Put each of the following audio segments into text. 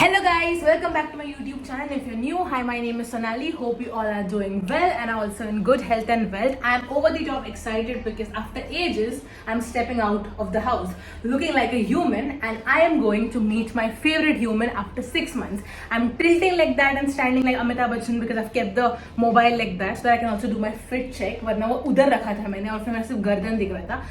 Hello guys, welcome back to my YouTube channel. If you're new, hi, my name is Sonali. Hope you all are doing well and are also in good health and wealth. I'm over the top excited because after ages, I'm stepping out of the house, looking like a human, and I am going to meet my favorite human after 6 months. I'm tilting like that and standing like Amitabh Bachchan because I've kept the mobile like that so that I can also do my fit check. वरना वो उधर रखा था मैंने और फिर मेरा सिर्फ गर्दन दिख रहा था.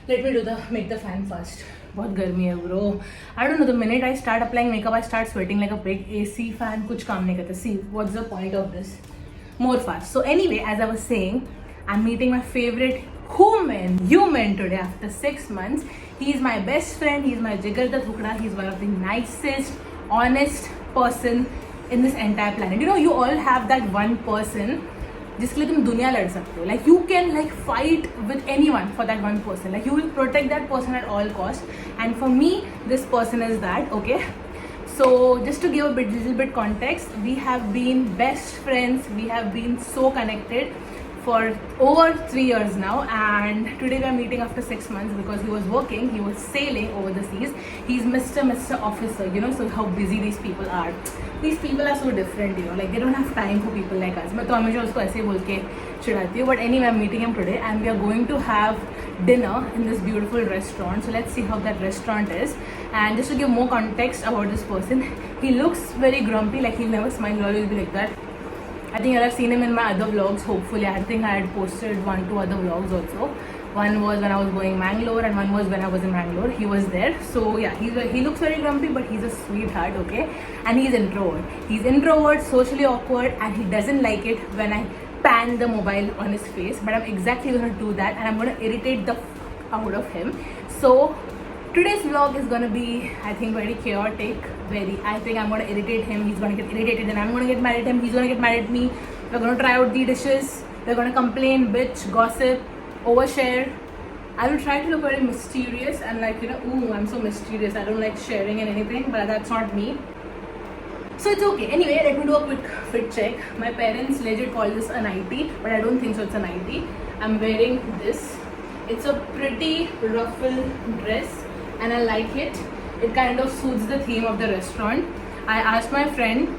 Let me make the fan first. बहुत गर्मी है bro. I don't know, the minute I start applying makeup I start sweating like a pig. AC fan कुछ काम नहीं करता. See, what's the point of this? More fast. So anyway, as I was saying, I'm meeting my favorite human today after 6 months. He's my best friend. He's my jigar da thukda. He's one of the nicest, honest person in this entire planet. You know, you all have that one person जिसके लिए तुम दुनिया लड़ सकते हो. Like you can like fight with anyone for that one person. Like you will protect that person at all costs. And for me, this person is that. Okay. So just to give a little bit context, we have been best friends. We have been so connected for over 3 years now, and today we are meeting after 6 months because he was working, he was sailing over the seas. He's Mr. Officer, you know, so how busy these people are. These people are so different, you know, like they don't have time for people like us. मैं तो हमेशा उसको ऐसे बोल के चिढ़ाती हूँ. But anyway, I'm meeting him today and we are going to have dinner in this beautiful restaurant. So let's see how that restaurant is. And just to give more context about this person, he looks very grumpy, like he'll never smile, he'll always be like that. I think I'll have seen him in my other vlogs, hopefully. I think I had posted 1-2 other vlogs also. One was when I was going Mangalore and one was when I was in Mangalore. He was there. So yeah, he looks very grumpy, but he's a sweetheart, okay? And he's introvert. He's introvert, socially awkward, and he doesn't like it when I pan the mobile on his face. But I'm exactly going to do that and I'm going to irritate the out of him. So today's vlog is gonna be, I think, very chaotic. I think I'm gonna irritate him. He's gonna get irritated, and I'm gonna get mad at him. He's gonna get mad at me. We're gonna try out the dishes. We're gonna complain, bitch, gossip, overshare. I will try to look very mysterious and like, you know, ooh, I'm so mysterious. I don't like sharing and anything, but that's not me. So it's okay. Anyway, let me do a quick fit check. My parents legit call this a nightie, but I don't think so. It's a nightie. I'm wearing this. It's a pretty ruffle dress. And I like it. It kind of suits the theme of the restaurant. I asked my friend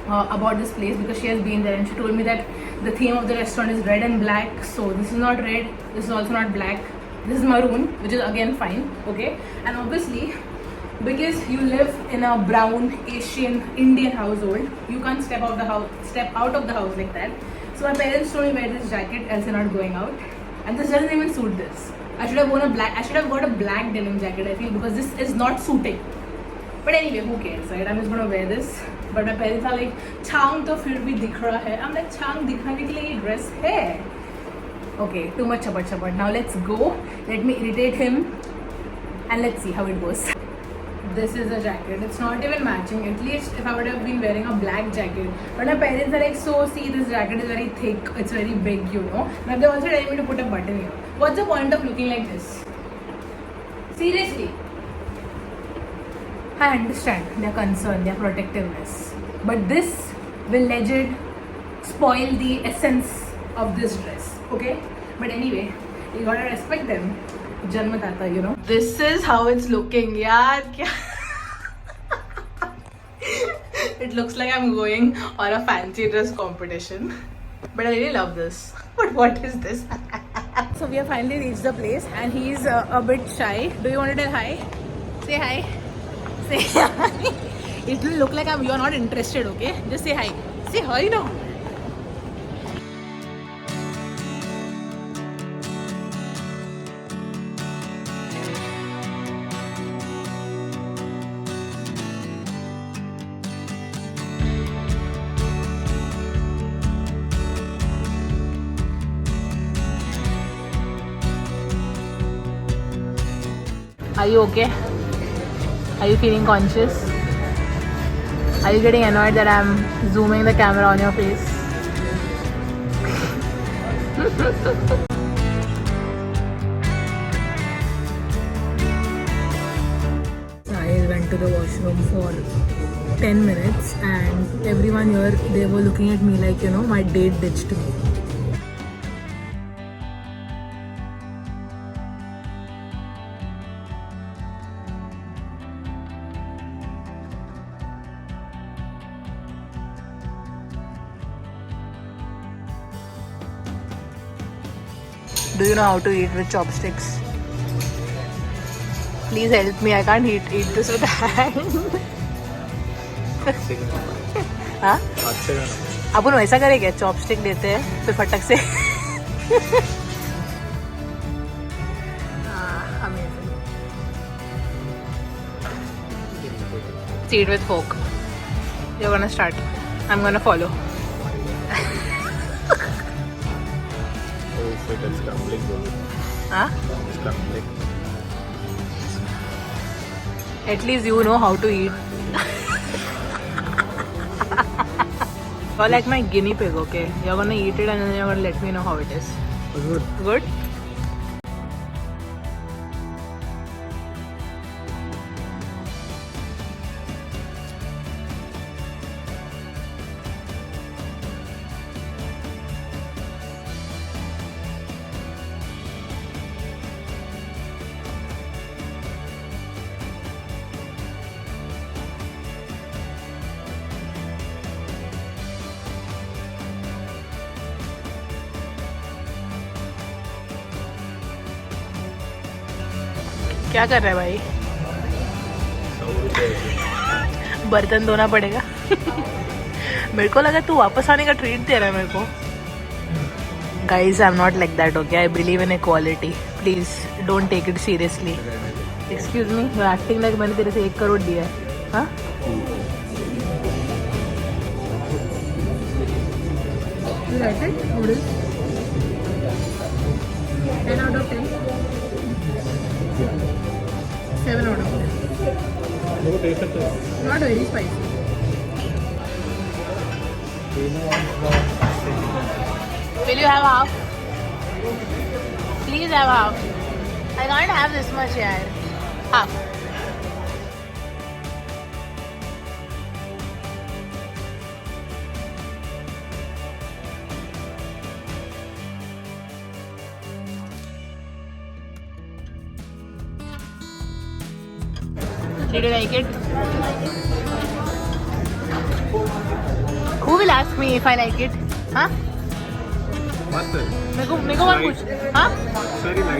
about this place because she has been there and she told me that the theme of the restaurant is red and black. So this is not red, this is also not black. This is maroon, which is again fine, okay? And obviously, because you live in a brown Asian Indian household, you can't step out of the house like that. So my parents told me wear this jacket, else you're not going out. And this doesn't even suit this. I should have got a black denim jacket, I feel, because this is not suiting. But anyway, who cares, right? I'm just gonna wear this. But my parents are like, "Chang to fir bhi dikh raha hai." I'm like, "Chang dikhane ke liye ye dress hai." Okay, too much chapat. Now let's go. Let me irritate him, and let's see how it goes. This is a jacket. It's not even matching. At least if I would have been wearing a black jacket. But my parents are like, so see, this jacket is very thick. It's very big, you know. Now they're also telling me to put a button here. What's the point of looking like this? Seriously. I understand their concern, their protectiveness. But this will legit spoil the essence of this dress. Okay? But anyway, you gotta respect them. Janmatata, you know. This is how it's looking. Yaar, kya? It looks like I'm going on a fancy dress competition. But I really love this. But what is this? So we have finally reached the place and he's a bit shy. Do you want to tell hi? Say hi. Say hi. It will look like you're not interested, okay? Just say hi. Say hi now. Are you okay? Are you feeling conscious? Are you getting annoyed that I'm zooming the camera on your face? I went to the washroom for 10 minutes and everyone here, they were looking at me like, you know, my date ditched me. Do you know how to eat with chopsticks? Please help me. I can't eat this with hand. हाँ? अपन वैसा करेंगे, chopstick लेते हैं फिर फटक से. Amazing. Eat with fork. You're gonna start. I'm gonna follow. It's crumbling. Huh? It's crumbling. At least you know how to eat. You're like my guinea pig, okay? You're gonna eat it and then you're gonna let me know how it is. Good. Good? क्या कर रहा है भाई? बर्तन धोना पड़ेगा. मेरे को लगा तू वापस आने का ट्रीट दे रहा है मेरे को. Guys, I'm not like that, okay? I believe in equality. Please don't take it seriously. Excuse me, you're acting like मैंने तेरे से 1 करोड़ दिया है. हाँ? You like it? Noodles? 10 out of 10? 7 out of 10. Not very spicy. Will you have half? Please have half. I can't have this much, yaar. Half. Did you like it? Who will ask me if I like it? Huh? मेरे को मत पूछ. हाँ?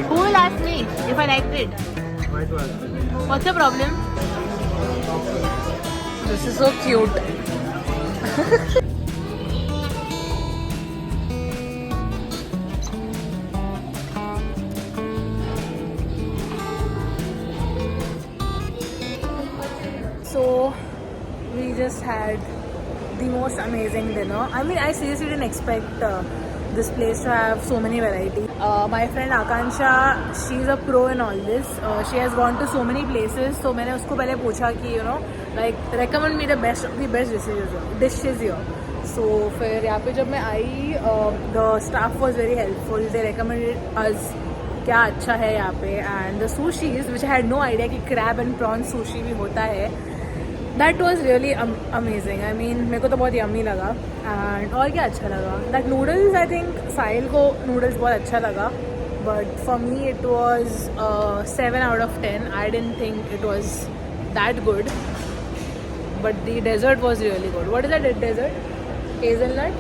Who will ask me if I liked it? Why to ask? What's the problem? This is so cute. So we just had the most amazing dinner. I mean, I seriously didn't expect this place to have so many variety. My friend Akansha, she's a pro in all this. She has gone to so many places. So मैंने उसको पहले पूछा कि like recommend me the best dishes here. So फिर यहाँ पे जब मैं आई, the staff was very helpful. They recommended us क्या अच्छा है यहाँ पे, and the sushis, which I had no idea कि crab and prawn sushi भी होता है. That was really amazing. I mean, मेरे को तो बहुत yummy लगा. And और क्या अच्छा लगा? That noodles, I think साहिल को noodles बहुत अच्छा लगा. But for me, it was 7 out of 10. I didn't think it was that good. But the dessert was really good. What is that dessert? Hazelnut?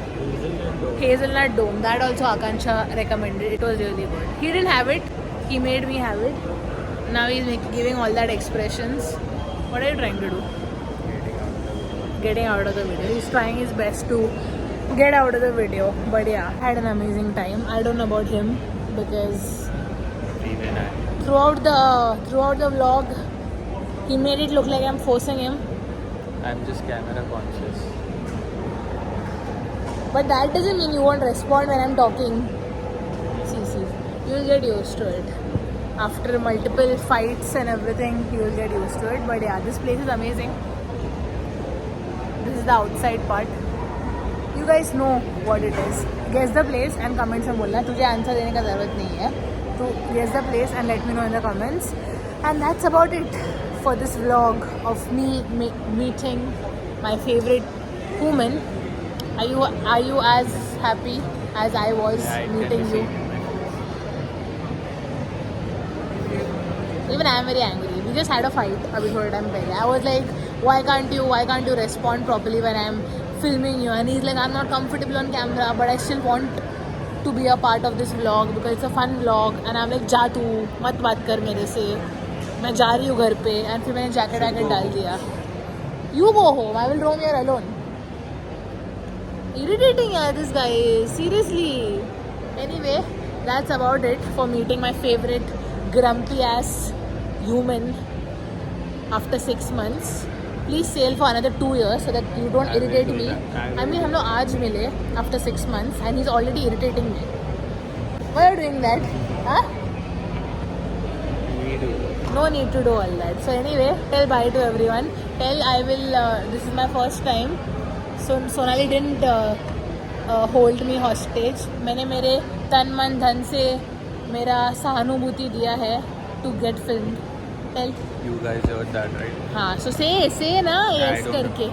Hazelnut dome. That also Akansha recommended. It was really good. He didn't have it. He made me have it. Now he's giving all that expressions. What are you trying to do? Getting out of the video. He's trying his best to get out of the video. But yeah, had an amazing time. I don't know about him because throughout the vlog, he made it look like I'm forcing him. I'm just camera conscious. But that doesn't mean you won't respond when I'm talking. See, you'll get used to it. After multiple fights and everything, you'll get used to it. But yeah, this place is amazing. This is the outside part. You guys know what it is. Guess the place and comments में बोलना. तुझे answer देने का ज़रूरत नहीं है. तो guess the place and let me know in the comments. And that's about it for this vlog of me meeting my favorite human. Are you as happy as I was meeting you? Even I am very angry. We just had a fight abhi thode time pehle. I was like, why can't you respond properly when I am filming you? And he's like, I'm not comfortable on camera, but I still want to be a part of this vlog because it's a fun vlog and I'm like जा तू मत बात कर मेरे से मैं जा रही हूँ घर पे and फिर मैंने जैकेट वैकेट डाल दिया You go home, I will roam here alone. Irritating yaar, this guy is. Seriously. Anyway, that's about it for meeting my favorite grumpy ass human after 6 months. Please sail for another 2 years so that you don't irritate me. I mean, हम लोग आज मिले after 6 months and he's already irritating me. Why are you doing that? Huh? No need to do all that. So anyway, tell bye to everyone. Tell I will. This is my first time. So Sonali didn't hold me hostage. मैंने मेरे तन मन धन से मेरा सहानुभूति दिया है to get filmed. Tell. You guys heard that, right? हाँ. So say ना yes करके.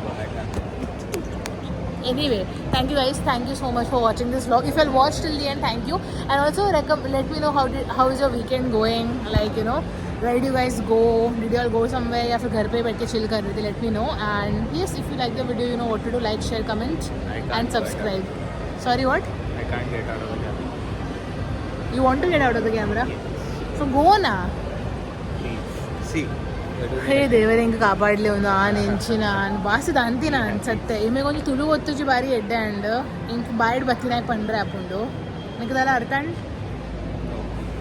Anyway, thank you guys. Thank you so much for watching this vlog. If you all watched till the end, thank you. And also let me know how is your weekend going. Like you know. Where did you guys go? Did you all go somewhere या फिर घर पे बैठ के chill कर रहे थे? Let me know. And yes, if you like the video, you know what to do. Like, share, comment, and subscribe. Sorry, what? I can't get out of the camera. You want to get out of the camera? So go na. Please. See. హే దేవరే ఇంకా కాపాడలేవు నెంచిన బాసి ದಾಂತಿನ ಅನ್ಸತ್ತೆ ಇಮೆ ಕೊಂಚ ತುಳು ಒತ್ತುಜಿ ಬಾರಿ ಎಡ್ಡೆ and ಇಂಕ boiled ಬತ್ತಿನಾಯ್ ಪಂಡ್ರೆ ಅಪ್ಪುಂಡು ನಿನಗೆ ಅದೆಲ್ಲ ಅರ್ಥ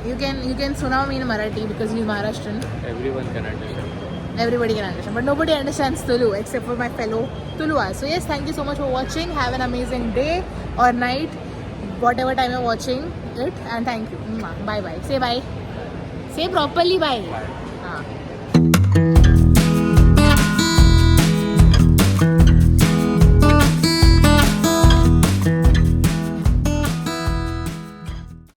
You can Sunam me in Marathi because he's Maharashtrian. Everyone can understand. Everybody can understand, but nobody understands Tulu except for my fellow Tuluas. So yes, thank you so much for watching. Have an amazing day or night, whatever time you're watching it, and thank you. Bye bye. Say bye. Say properly bye. Bye.